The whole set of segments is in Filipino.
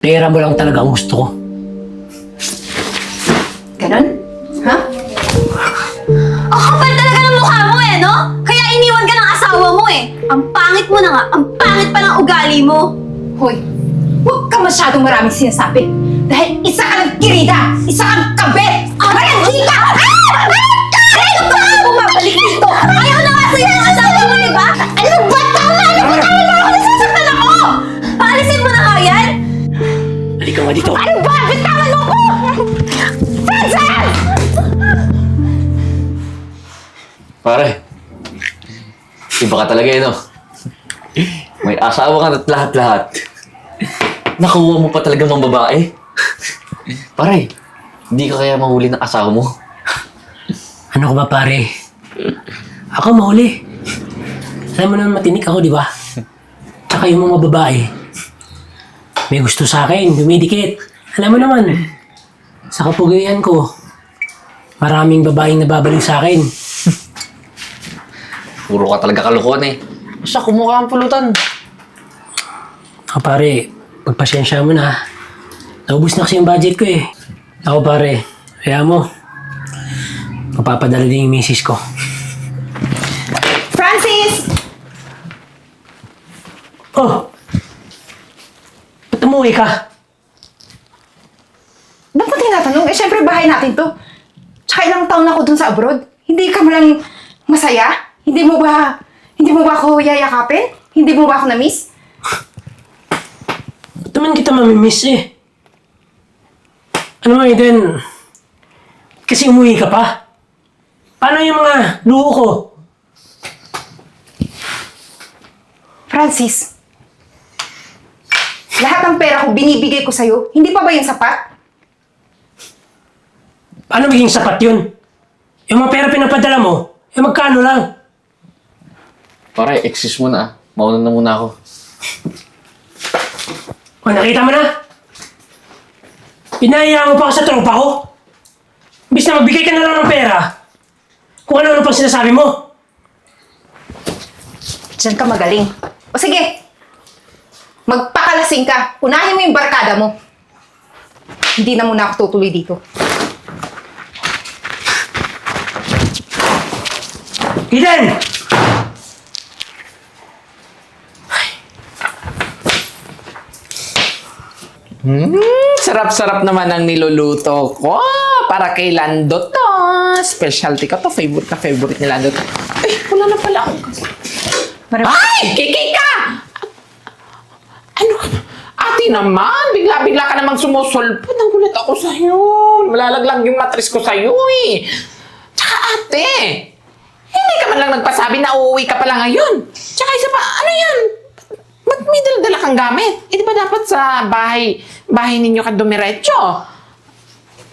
Pera mo lang talaga ang gusto ko. Ganon? Ha? Ang kapal talaga ng mukha mo eh, no? Kaya iniwan ka ng asawa mo eh. Ang pangit mo na nga, ang pangit pa ng ugali mo. Hoy, huwag ka masyadong maraming sinasabi. Dahil isa ka ng kirida, isa kang kabit! Hindi ka! Ano ba? Bumabalik dito! Ayaw na nga sa'yo ng asawa mo, di ba? Ano ba? Tama na! Tama na ako! Nasasaktan ako! Paalisin mo na nga yan! Halika nga dito. Ano ba? Bitawan mo ko! Francis! Pare, iba ka talaga no? May asawa ka at lahat-lahat. Nakuha mo pa talaga mga babae. Pare, hindi ka kaya mahuli ng asawa mo? Ano ka ba, pare? Ako mahuli. Alam mo naman matinik ako, di ba? Tsaka yung mga babae, may gusto sa akin, dumidikit. Alam mo naman, sa kapugayan ko, maraming babaeng nababalik sa akin. Puro ka talaga kalokohan eh. Basta kumukha ang pulutan. Ako pare, pagpasensya mo na. Naubos na kasi yung budget ko eh. Ako pare, kaya mo, mapapadala din yung misis ko. Francis! Oh! Ba't umuwi ka? Ba't mo tinatanong? Eh, syempre bahay natin to. Tsaka ilang taon ako dun sa abroad. Hindi ka mo lang masaya? Hindi mo ba ako yayakapin? Hindi mo ba ako na-miss? Ba't naman kita mamimiss eh? Ano mo Eden? Kasi umuwi ka pa? Paano yung mga luho ko? Francis, lahat ng pera ko binibigay ko sa'yo. Hindi pa ba yun sapat? Paano maging sapat yun? Yung mga pera pinapadala mo, eh magkano lang? Pare, excuse mo na. Mauna na muna ako. O nakita mo na? Pinahihiyaan mo pa ako sa tropa ko? Imbis na magbigay ka na lang ng pera, kung ano-ano pang sinasabi mo. Diyan ka magaling. O sige, magpakalasing ka. Unahin mo yung barkada mo. Hindi na muna ako tutuloy dito. Eden! Sarap-sarap naman ang niluluto ko. Para kay Lando to. Specialty ko to. Favorite na favorite ni Lando to. Ay, wala na pala ako. Ay! Kiki ka! Ano ka? Ate naman, bigla-bigla ka namang sumusulpot. Nagulat ako sa'yo. Malalaglag yung matris ko sa'yo eh. Tsaka ate, hindi ka man lang nagpasabi na uuwi ka pala ngayon. Tsaka isa pa, ano yan? Ba't may dala-dala kang gamit? Eh, di ba dapat sa bahay ninyo ka dumiretso?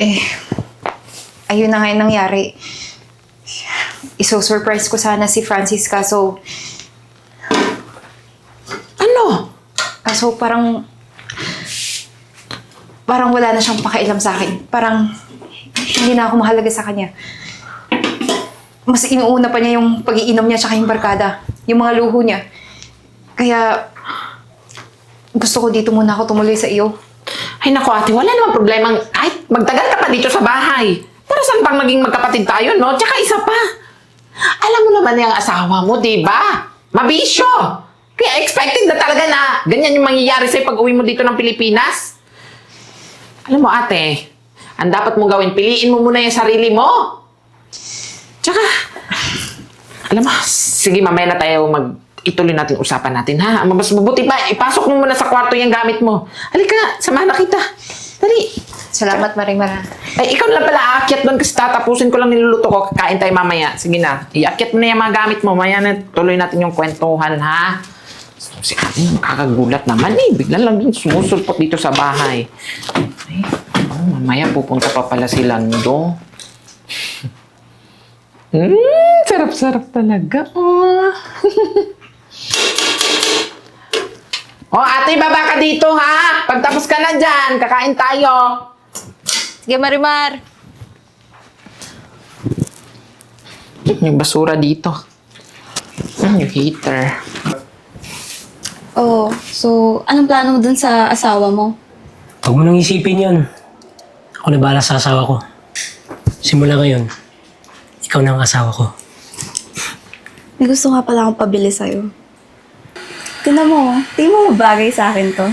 Eh, ayun na nga yung nangyari. Iso-surprise ko sana si Francis kaso Ano? parang wala na siyang pakialam sa akin. Parang hindi na ako mahalaga sa kanya. Mas inuuna pa niya yung pag-iinom niya tsaka yung barkada. Yung mga luho niya. Kaya gusto ko dito muna ako tumuloy sa iyo. Ay naku ate, wala namang problema. Kahit magtagal ka pa dito sa bahay. Para saan pang maging magkapatid tayo, no? Tsaka isa pa. Alam mo naman yung asawa mo, di ba? Mabisyo. Kaya expected na talaga na ganyan yung mangyayari sa'yo pag uwi mo dito ng Pilipinas. Alam mo ate, ang dapat mong gawin, piliin mo muna yung sarili mo. Tsaka, alam mo, sige mamaya na tayo ituloy natin usapan natin, ha? Mas mabuti pa, ipasok mo muna sa kwarto yung gamit mo. Halika, samahan na kita. Dali. Salamat, Marimara. Ay, ikaw lang pala aakyat doon kasi tatapusin ko lang niluluto ko. Kakain tayo mamaya. Sige na, iakyat mo na yung mga gamit mo. Maya na, tuloy natin yung kwentuhan, ha? Si ate, kakagulat naman eh. Bigla lang din sumusulpot dito sa bahay. Ay, mamaya pupunta pa pala si Lando. Sarap-sarap talaga. Oh, ate, baba ka dito, ha? Pagtapos ka na dyan, kakain tayo. Sige, Marimar. Yung basura dito. Yung heater. Oh, so anong plano mo dun sa asawa mo? Huwag mo nang isipin yun. Ako na bahala sa asawa ko. Simula ngayon, ikaw na ang asawa ko. May gusto nga pala akong pabili sa'yo. Tingnan mo, di mo mabagay sa akin to.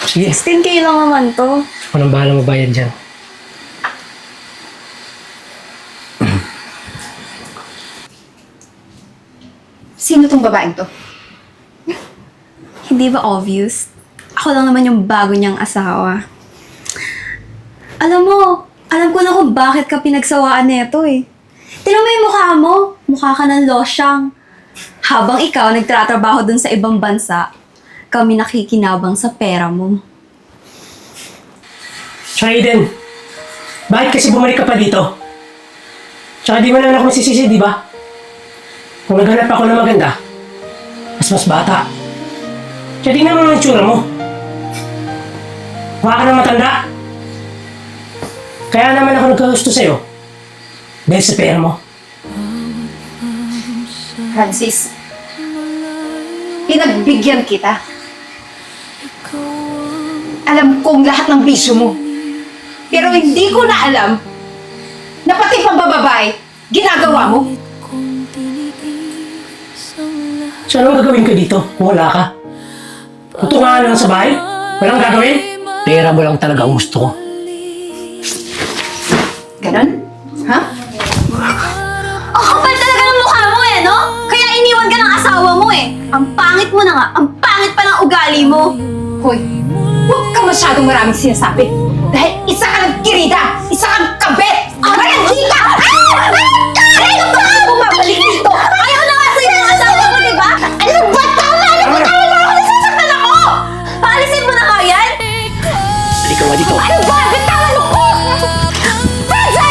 Sige, 16K lang naman to. ako nang bahala mabayad dyan. Sino tong babaeng to? Hindi ba obvious? Ako lang naman yung bago niyang asawa. Alam mo, alam ko na kung bakit ka pinagsawaan nito eh. Tingnan mo yung mukha mo. Mukha ka ng losyang. Habang ikaw nagtatrabaho dun sa ibang bansa, kami nakikinabang sa pera mo. Tsaka Eden, bakit kasi bumalik ka pa dito? Tsaka di mo naman ako masisisi, di ba? Kung naghanap ako ng maganda, mas bata. Tsaka di naman ang tsura mo. Mukha ka ng matanda. Kaya naman ako nagkagusto sa'yo. Dahil sa pera mo. Francis, pinagbigyan kita. Alam kong lahat ng bisyo mo. Pero hindi ko na alam na pati pambababae, ginagawa mo. So anong gagawin ko dito kung wala ka? Tutungan lang sa bahay? Walang gagawin? Pera mo lang talaga ang gusto ko. Ganon? Ha? Ang kapal talaga ng mukha mo eh, no? Kaya iniwan ka ng asawa mo eh. Ang pangit mo na nga. Ang pangit pa ng ugali mo. Hoy, huwag ka masyadong maraming sinasabi. Dahil isa ka ng kirida, isa kang kabet! Aray, hindi ka! Aray, ka! Bumabalik dito! Ayaw na nga sa'yo ng asawa mo, di ba? Ano ba? Tama na! Tama na ako! Nasasaktan ako! Paalisin mo na nga yan! Hindi ka nga dito. Ano ba? Bitawan mo ko! Francis!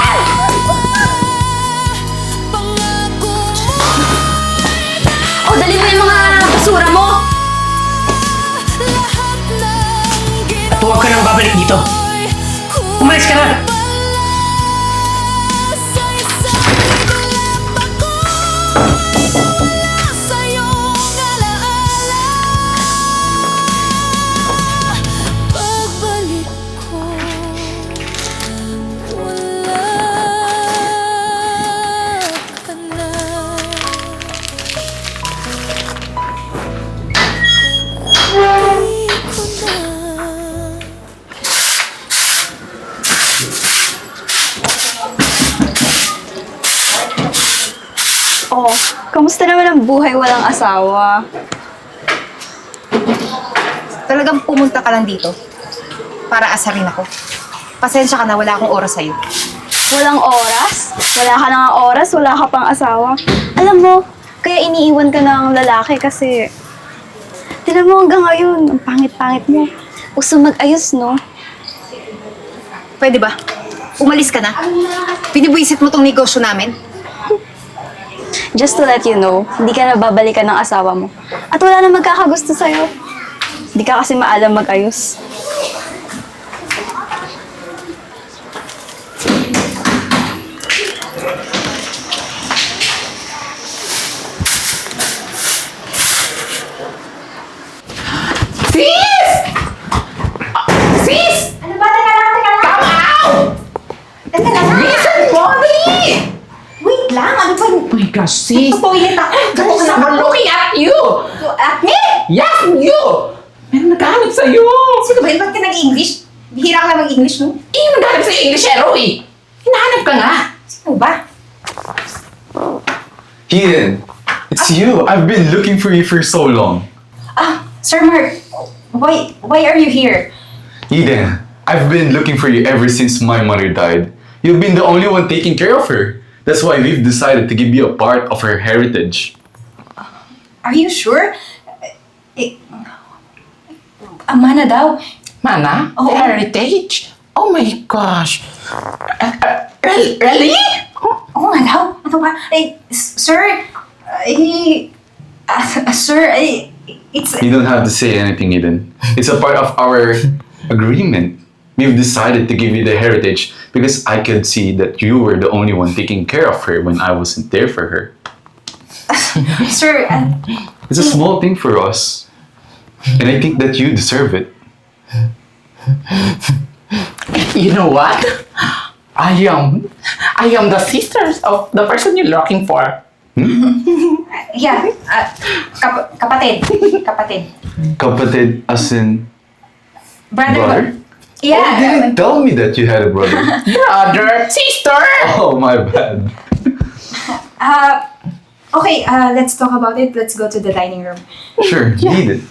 O, dali mo yung mga basura mo! At huwag ka nang babalik dito. Umalis ka na! Oh, kamusta naman ang buhay walang asawa? Talagang pumunta ka lang dito para asarin ako. Pasensya ka na, wala akong oras sa'yo. Walang oras? Wala ka na nga oras, wala ka pang asawa. Alam mo, kaya iniiwan ka ng lalaki kasi... Tignan mo hanggang ngayon, ang pangit-pangit mo. Gusto mag-ayos, no? Pwede ba? Umalis ka na. Pinibwisit mo tong negosyo namin. Just to let you know, hindi ka na babalikan ng asawa mo. At wala na magkakagusto sa'yo. Hindi ka kasi maalam mag-ayos. Sis! Sis! Ano ba? Teka lang! Come out! Teka lang! Listen, Bobby! Wait lang! Ano ba? Oh my gosh, sis! Toilet ako! There's someone looking at you! At me? Yes, you! Meron naghahanap sa'yo! Sino ba yun? Ba't ka nag-English? Bihira ka lang mag-English, no? Eh, yung naghahanap sa'yo Englishero eh! Hinahanap ka nga! Sino ba? Eden, it's you. I've been looking for you for so long. Sir Mark, why are you here? Eden, I've been looking for you ever since my mother died. You've been the only one taking care of her. That's why we've decided to give you a part of her heritage. Are you sure? Amana daw. Mana? Oo. Heritage? Oh my gosh! Really? Oo nga daw. Ano ba? Sir, it's... You don't have to say anything, Eden. It's a part of our agreement. We've decided to give you the heritage because I could see that you were the only one taking care of her when I wasn't there for her. Sir, It's a small thing for us. And I think that you deserve it. You know what? I am the sisters of the person you're looking for. Yeah, kapatid. Kapatid. Kapatid as in Brother. brother? Oh, you Yeah. didn't tell me that you had a brother. Brother, sister. Oh, my bad. Okay, let's talk about it. Let's go to the dining room. Sure, need it.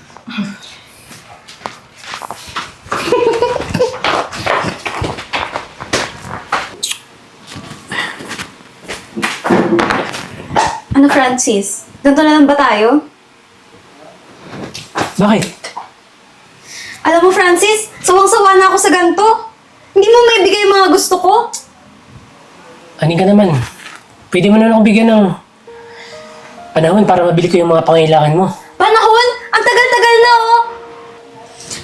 Ano, Francis? Ganito na lang ba tayo? Bakit? Alam mo, Francis, sawang-sawa na ako sa ganito. Hindi mo may bigay yung mga gusto ko. Aning ka naman. Pwede mo na akong bigyan ng panahon para mabili ko yung mga pangailangan mo. Panahon? Ang tagal-tagal na, oh.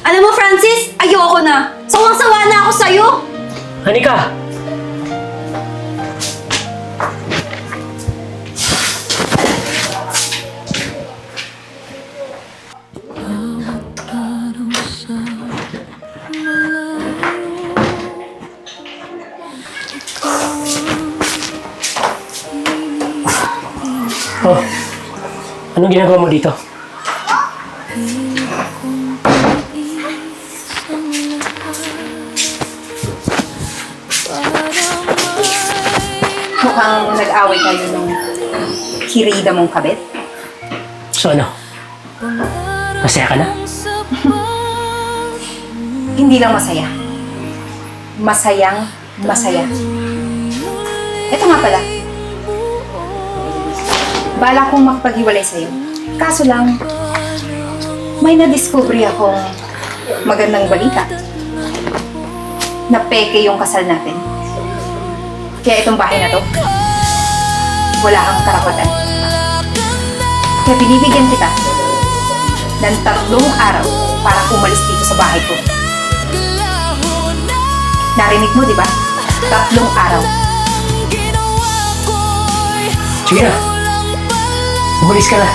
Alam mo, Francis, ayoko na. Sawang-sawa na ako sa'yo. Anika! Oh, anong ginagawa mo dito? Mukhang nag-away kayo nung kirida mong kabit. So ano? Masaya ka na? Hindi lang masaya. Masayang masaya. Ito nga pala. Bala kong makapaghiwalay sa'yo. Kaso lang, may na-discovery akong magandang balita. Na peke yung kasal natin. Kaya itong bahay na to, wala kang karapatan. Kaya binibigyan kita ng 3 araw para umalis dito sa bahay ko. Narinig mo, di ba? 3 araw. Sige na. Umalis ka na.